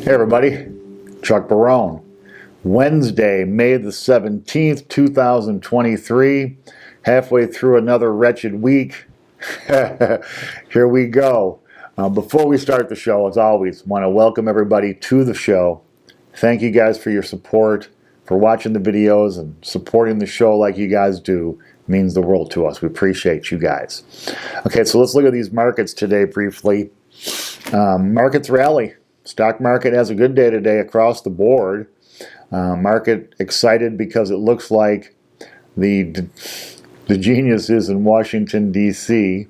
Hey everybody, Chuck Barone. Wednesday, May the 17th, 2023. Halfway through another wretched week. Here we go. Before we start the show, as always, want to welcome everybody to the show. Thank you guys for your support, for watching the videos and supporting the show like you guys do. It means the world to us. We appreciate you guys. Okay, so let's look at these markets today briefly. Markets rally. Stock market has a good day today across the board. Market excited because it looks like the geniuses in Washington, D.C.,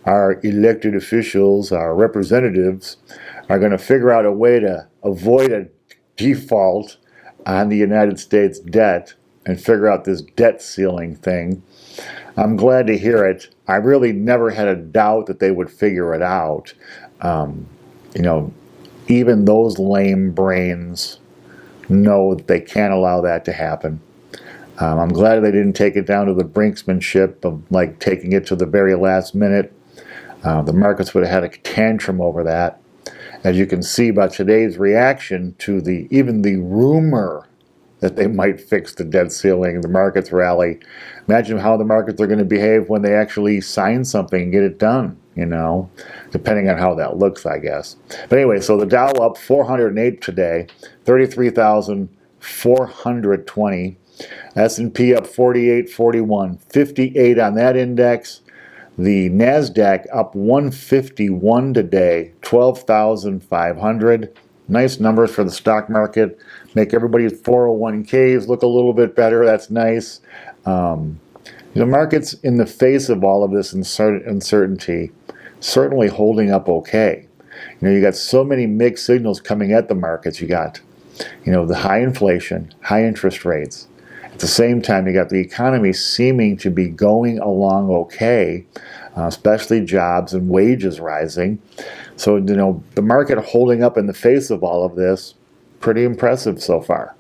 our elected officials, our representatives, are going to figure out a way to avoid a default on the United States debt and figure out this debt ceiling thing. I'm glad to hear it. I really never had a doubt that they would figure it out. Even those lame brains know that they can't allow that to happen. I'm glad they didn't take it down to the brinksmanship of like taking it to the very last minute. The markets would have had a tantrum over that. As you can see by today's reaction to even the rumor that they might fix the debt ceiling, the markets rally. Imagine how the markets are going to behave when they actually sign something and get it done, depending on how that looks, I guess. But anyway, so the Dow up 408 today, 33,420. S&P up 48.41, 58 on that index. The NASDAQ up 151 today, 12,500. Nice numbers for the stock market. Make everybody's 401ks look a little bit better. That's nice. The market's in the face of all of this uncertainty, certainly holding up okay. You got so many mixed signals coming at the markets. You got, the high inflation, high interest rates. At the same time, you got the economy seeming to be going along okay, especially jobs and wages rising. So, the market holding up in the face of all of this, pretty impressive so far.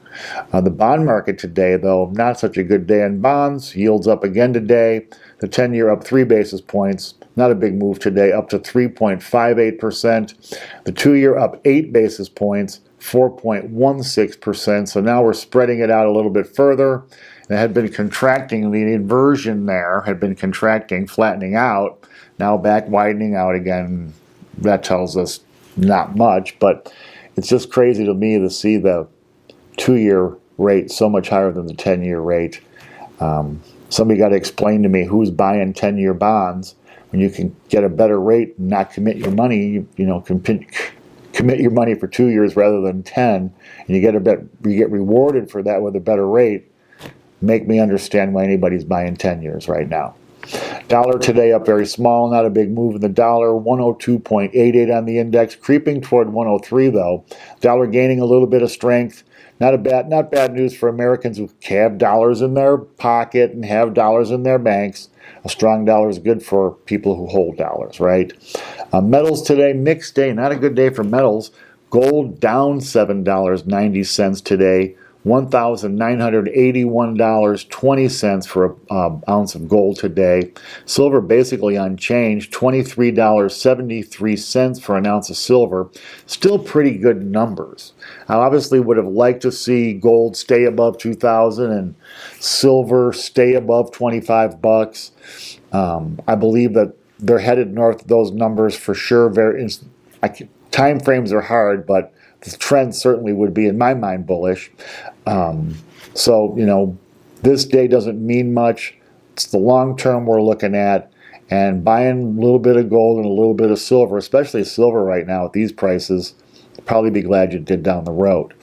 The bond market today, though, not such a good day in bonds. Yields up again today. The 10-year up 3 basis points. Not a big move today, up to 3.58%. The 2-year up 8 basis points, 4.16%. So now we're spreading it out a little bit further. It had been contracting. The inversion there had been contracting, flattening out. Now back widening out again. That tells us not much, but it's just crazy to me to see the 2-year rate so much higher than the 10-year rate. Somebody got to explain to me who's buying 10-year bonds when you can get a better rate and not commit your money. Commit your money for 2 years rather than 10, and you get rewarded for that with a better rate. Make me understand why anybody's buying 10 years right now. Dollar today up very small, not a big move in the dollar, 102.88 on the index, creeping toward 103 though. Dollar gaining a little bit of strength. Not bad news for Americans who have dollars in their pocket and have dollars in their banks. A strong dollar is good for people who hold dollars, right? Metals today, mixed day, not a good day for metals. Gold down $7.90 today. $1,981.20 for an ounce of gold today. Silver basically unchanged, $23.73 for an ounce of silver. Still pretty good numbers. I obviously would have liked to see gold stay above 2,000 and silver stay above 25 bucks. I believe that they're headed north of those numbers for sure. Time frames are hard, but the trend certainly would be, in my mind, bullish. This day doesn't mean much. It's the long term we're looking at, and buying a little bit of gold and a little bit of silver, especially silver right now at these prices, probably be glad you did down the road.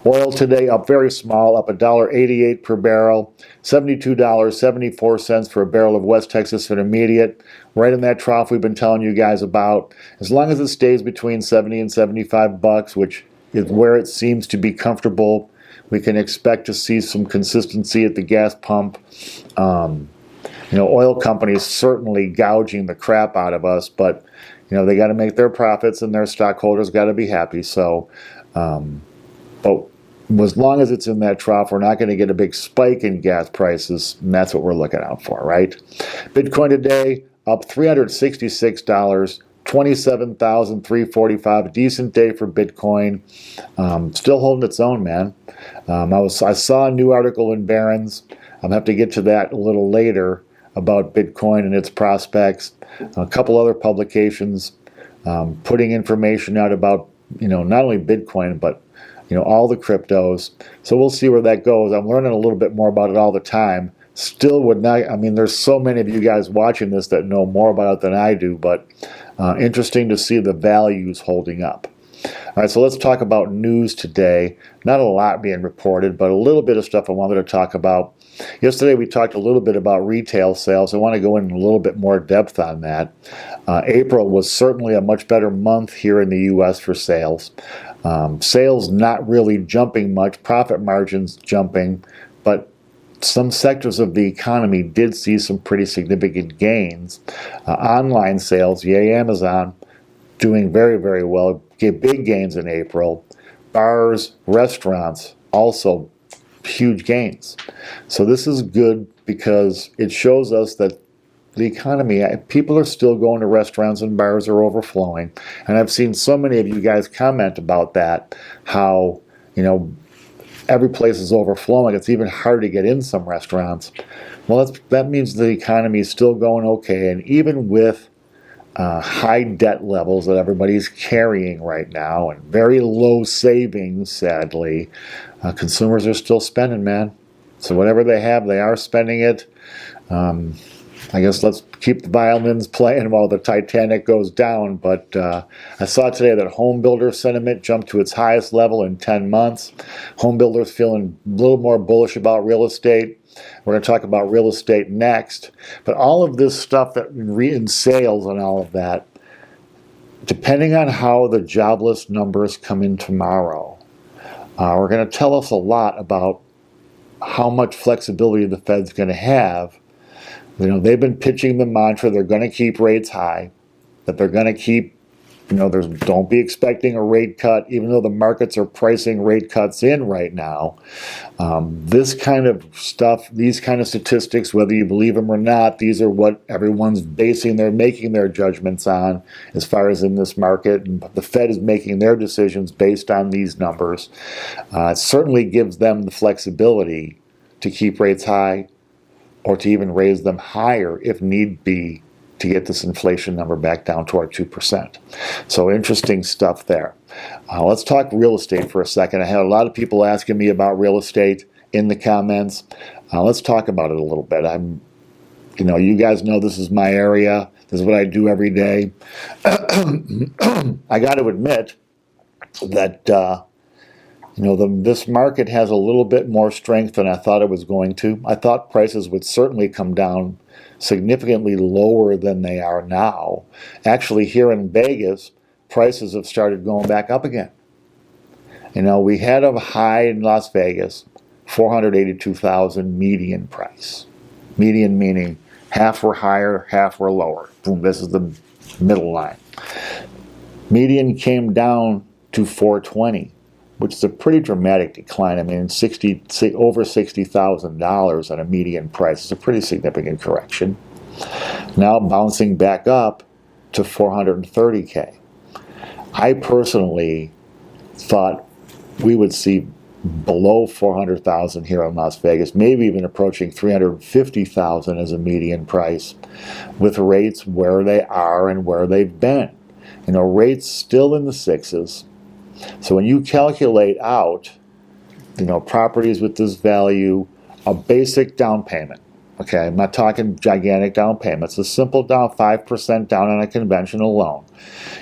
Oil today up very small, up $1.88 per barrel, $72.74 for a barrel of West Texas Intermediate, right in that trough we've been telling you guys about. As long as it stays between 70 and 75 bucks, which is where it seems to be comfortable, we can expect to see some consistency at the gas pump. Oil companies certainly gouging the crap out of us, but they got to make their profits and their stockholders got to be happy. So, but as long as it's in that trough, we're not going to get a big spike in gas prices, and that's what we're looking out for, right? Bitcoin today up $366 27,345, a decent day for Bitcoin. Still holding its own, man. I saw a new article in Barron's. I'll have to get to that a little later about Bitcoin and its prospects. A couple other publications putting information out about, not only Bitcoin, but, all the cryptos. So we'll see where that goes. I'm learning a little bit more about it all the time. Still would not, there's so many of you guys watching this that know more about it than I do, but interesting to see the values holding up. All right, so let's talk about news today. Not a lot being reported, but a little bit of stuff I wanted to talk about. Yesterday we talked a little bit about retail sales. I want to go in a little bit more depth on that. April was certainly a much better month here in the U.S. for sales. Sales not really jumping much, profit margins jumping, but some sectors of the economy did see some pretty significant gains. Online sales, yay Amazon, doing very, very well. Get big gains in April. Bars, restaurants, also huge gains. So this is good because it shows us that the economy, people are still going to restaurants and bars are overflowing. And I've seen so many of you guys comment about that, how, every place is overflowing. It's even hard to get in some restaurants. Well, that means the economy is still going okay. And even with high debt levels that everybody's carrying right now and very low savings, sadly, consumers are still spending, man. So whatever they have, they are spending it. I guess let's keep the violins playing while the Titanic goes down. But I saw today that home builder sentiment jumped to its highest level in 10 months. Home builders feeling a little more bullish about real estate. We're going to talk about real estate next. But all of this stuff that in sales and all of that, depending on how the jobless numbers come in tomorrow, are going to tell us a lot about how much flexibility the Fed's going to have. They've been pitching the mantra they're going to keep rates high, that they're going to keep, don't be expecting a rate cut, even though the markets are pricing rate cuts in right now. This kind of stuff, these kind of statistics, whether you believe them or not, these are what everyone's making their judgments on as far as in this market. And the Fed is making their decisions based on these numbers. It certainly gives them the flexibility to keep rates high, or to even raise them higher if need be to get this inflation number back down to our 2%. So interesting stuff there. Let's talk real estate for a second. I had a lot of people asking me about real estate in the comments. Let's talk about it a little bit. You guys know this is my area. This is what I do every day. I got to admit that this market has a little bit more strength than I thought it was going to. I thought prices would certainly come down significantly lower than they are now. Actually, here in Vegas, prices have started going back up again. We had a high in Las Vegas, $482,000 median price. Median meaning half were higher, half were lower. Boom, this is the middle line. Median came down to $420,000. Which is a pretty dramatic decline. Over $60,000 on a median price is a pretty significant correction. Now bouncing back up to $430K. I personally thought we would see below $400,000 here in Las Vegas, maybe even approaching $350,000 as a median price, with rates where they are and where they've been. Rates still in the sixes. So when you calculate out, properties with this value, a basic down payment, okay, I'm not talking gigantic down payments, a simple down, 5% down on a conventional loan,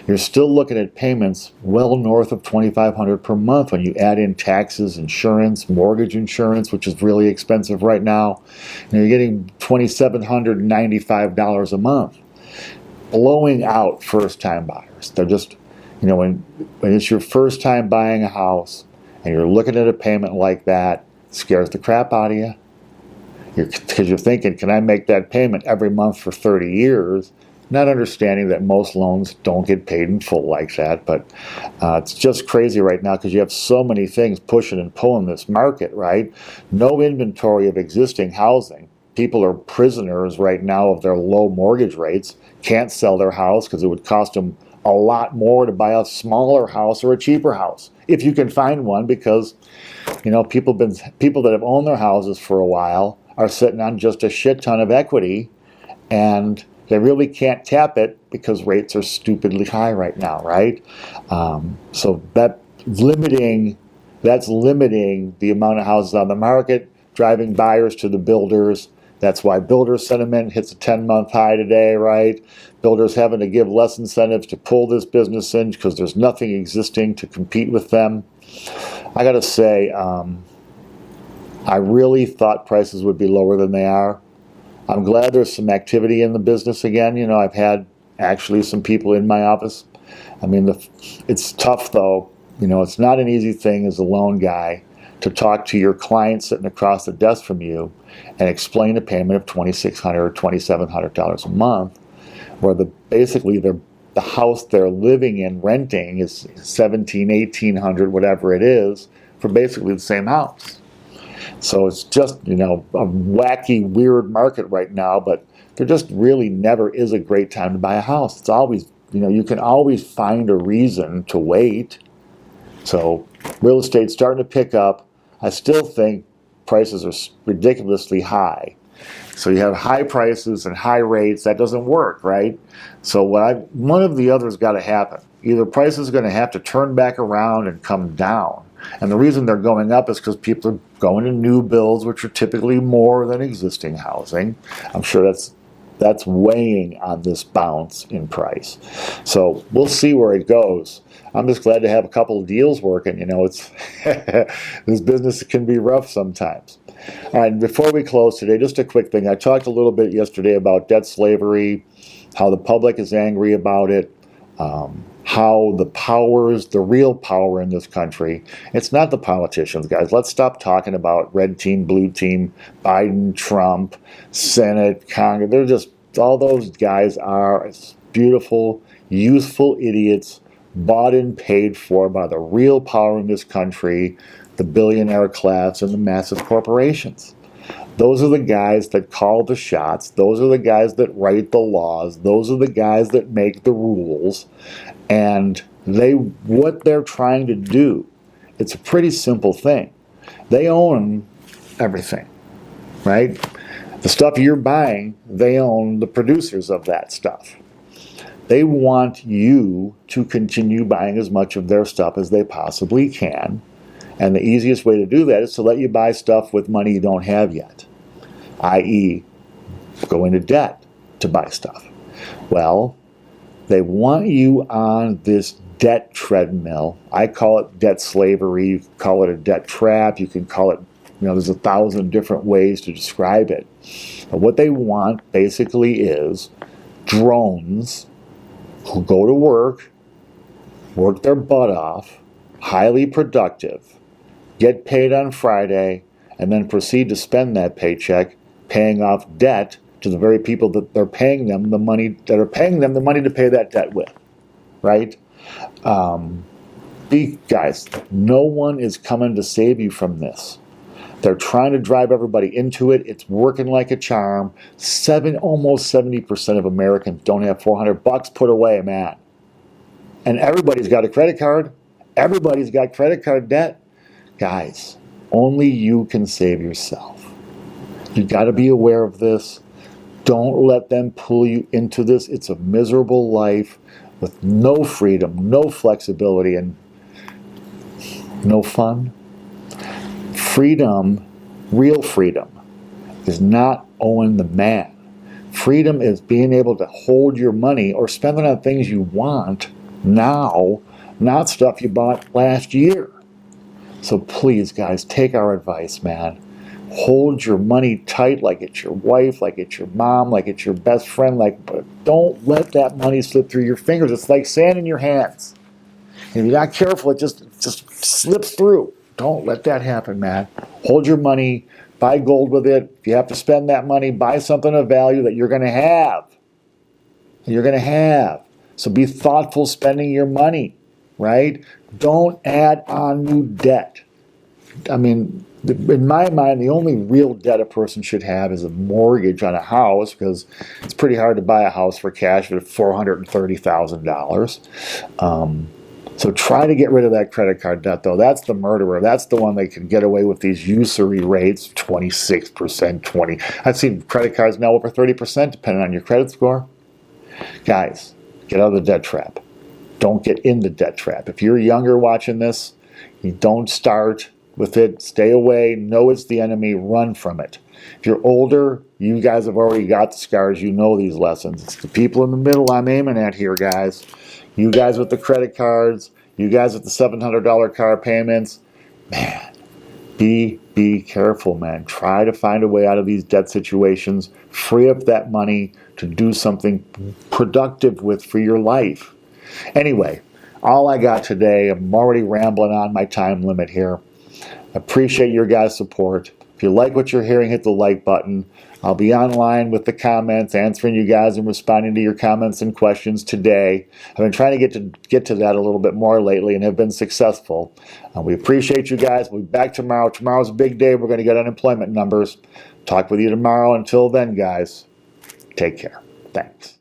you're still looking at payments well north of $2,500 per month when you add in taxes, insurance, mortgage insurance, which is really expensive right now. You're getting $2,795 a month, blowing out first-time buyers. They're just... when it's your first time buying a house and you're looking at a payment like that, it scares the crap out of you. Because you're thinking, can I make that payment every month for 30 years? Not understanding that most loans don't get paid in full like that. But it's just crazy right now because you have so many things pushing and pulling this market, right? No inventory of existing housing. people are prisoners right now of their low mortgage rates, can't sell their house because it would cost them a lot more to buy a smaller house or a cheaper house, if you can find one, because people that have owned their houses for a while are sitting on just a shit ton of equity, and they really can't tap it because rates are stupidly high right now, right? So that's limiting the amount of houses on the market, driving buyers to the builders. That's why builder sentiment hits a 10-month high today, right? Builders having to give less incentives to pull this business in because there's nothing existing to compete with them. I got to say, I really thought prices would be lower than they are. I'm glad there's some activity in the business again. I've had actually some people in my office. I mean, it's tough though. It's not an easy thing as a loan guy to talk to your client sitting across the desk from you and explain a payment of $2,600 or $2,700 a month, where basically the house they're living in, renting, is $1,700, $1,800, whatever it is, for basically the same house. So it's just, a wacky, weird market right now, but there just really never is a great time to buy a house. It's always, you can always find a reason to wait. So real estate's starting to pick up. I still think prices are ridiculously high. So you have high prices and high rates. That doesn't work, right? So one of the others got to happen. Either prices are going to have to turn back around and come down. And the reason they're going up is because people are going to new builds, which are typically more than existing housing. I'm sure that's weighing on this bounce in price. So we'll see where it goes. I'm just glad to have a couple of deals working. It's this business can be rough sometimes. All right, and before we close today, just a quick thing. I talked a little bit yesterday about debt slavery, how the public is angry about it, how the real power in this country, it's not the politicians, guys. Let's stop talking about red team, blue team, Biden, Trump, Senate, Congress. They're just, all those guys are beautiful, youthful idiots, bought and paid for by the real power in this country, the billionaire class and the massive corporations. Those are the guys that call the shots. Those are the guys that write the laws. Those are the guys that make the rules. And what they're trying to do, it's a pretty simple thing. They own everything, right? The stuff you're buying, they own the producers of that stuff. They want you to continue buying as much of their stuff as they possibly can. And the easiest way to do that is to let you buy stuff with money you don't have yet, i.e., go into debt to buy stuff. Well, they want you on this debt treadmill. I call it debt slavery. You can call it a debt trap. You can call it, there's 1,000 different ways to describe it. But what they want basically is drones who go to work their butt off, highly productive, get paid on Friday, and then proceed to spend that paycheck paying off debt to the very people that they're paying them the money, that are paying them the money to pay that debt with, right? Guys, no one is coming to save you from this. They're trying to drive everybody into it. It's working like a charm. Almost 70% of Americans don't have $400 put away, man. And everybody's got a credit card. Everybody's got credit card debt. Guys, only you can save yourself. You got to be aware of this. Don't let them pull you into this. It's a miserable life with no freedom, no flexibility, and no fun. Freedom, real freedom, is not owing the man. Freedom is being able to hold your money or spend it on things you want now, not stuff you bought last year. So please, guys, take our advice, man. Hold your money tight like it's your wife, like it's your mom, like it's your best friend. But don't let that money slip through your fingers. It's like sand in your hands. If you're not careful, it just slips through. Don't let that happen, man. Hold your money, buy gold with it. If you have to spend that money, buy something of value that you're going to have. So be thoughtful spending your money, right? Don't add on new debt. I mean, in my mind, the only real debt a person should have is a mortgage on a house, because it's pretty hard to buy a house for cash at $430,000. So try to get rid of that credit card debt, though. That's the murderer. That's the one that can get away with these usury rates, 26%, 20. I've seen credit cards now over 30%, depending on your credit score. Guys, get out of the debt trap. Don't get in the debt trap. If you're younger watching this, you don't start with it. Stay away. Know it's the enemy. Run from it. If you're older, you guys have already got the scars. You know these lessons. It's the people in the middle I'm aiming at here, guys. You guys with the credit cards. You guys with the $700 car payments. Man, be careful, man. Try to find a way out of these debt situations. Free up that money to do something productive with for your life. Anyway, all I got today. I'm already rambling on my time limit here. Appreciate your guys' support. If you like what you're hearing, hit the like button. I'll be online with the comments, answering you guys and responding to your comments and questions today. I've been trying to get to that a little bit more lately and have been successful. We appreciate you guys. We'll be back tomorrow. Tomorrow's a big day. We're going to get unemployment numbers. Talk with you tomorrow. Until then, guys, take care. Thanks.